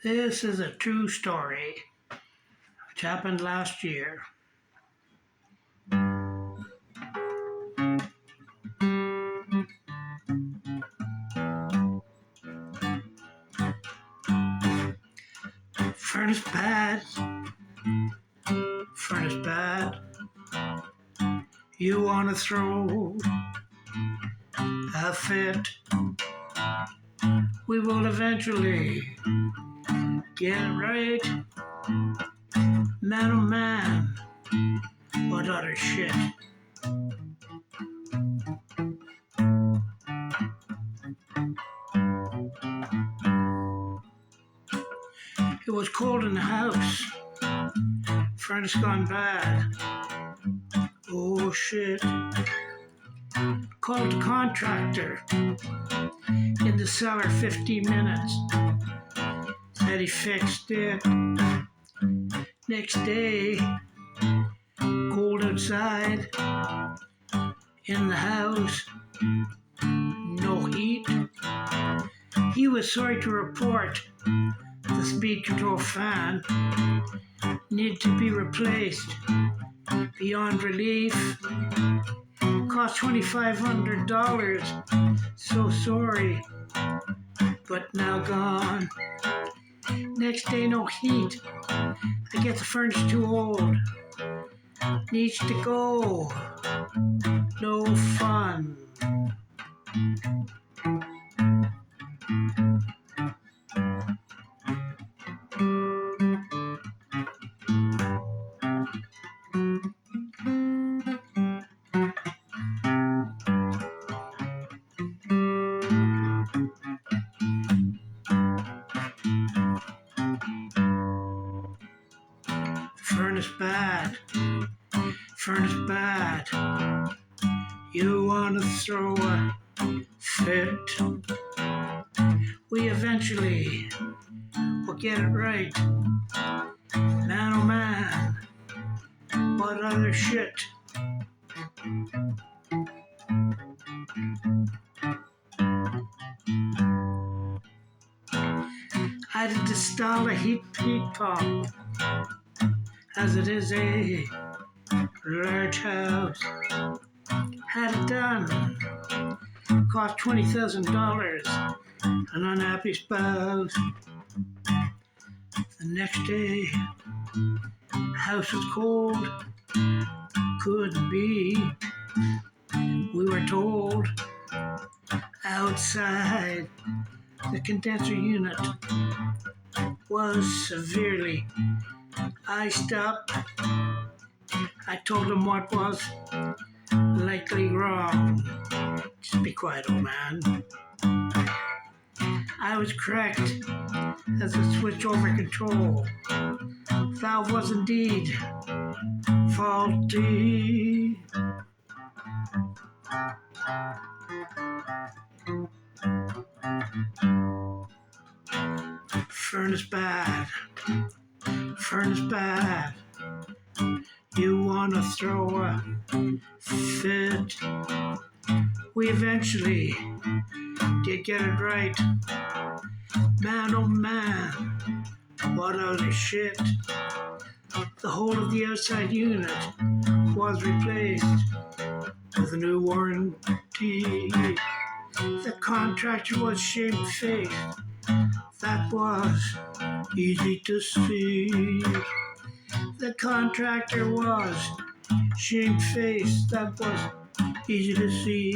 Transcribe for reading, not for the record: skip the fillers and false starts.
This is a true story which happened last year. Furnace bad, furnace bad. You wanna throw a fit? We will eventually get it right. Man, oh man, what other shit? It was cold in the house. Furnace gone bad. Oh shit. Called the contractor in the cellar 15 minutes. Said he fixed it. Next day, cold outside. In the house, no heat. He was sorry to report the speed control fan needed to be replaced. Beyond relief, cost $2,500. So sorry, but now gone. Next day, no heat. I guess the furnace too old. Needs to go. No fun. Furnace bad, furnace bad. You wanna throw a fit? We eventually will get it right. Man, oh man, what other shit? I had to install a heat pump, as it is a large house. Had it done. Cost $20,000. An unhappy spouse. The next day, house was cold. Couldn't be. We were told outside the condenser unit was severely iced up. I told him what was likely wrong. Just be quiet, old man. I was correct as the switch over control valve was indeed faulty. Furnace bad, furnace bad. You wanna throw a fit? We eventually did get it right. Man, oh man, what other shit? The whole of the outside unit was replaced with a new warranty. The contractor was shamefaced. That was easy to see. The contractor was shamefaced. That was easy to see.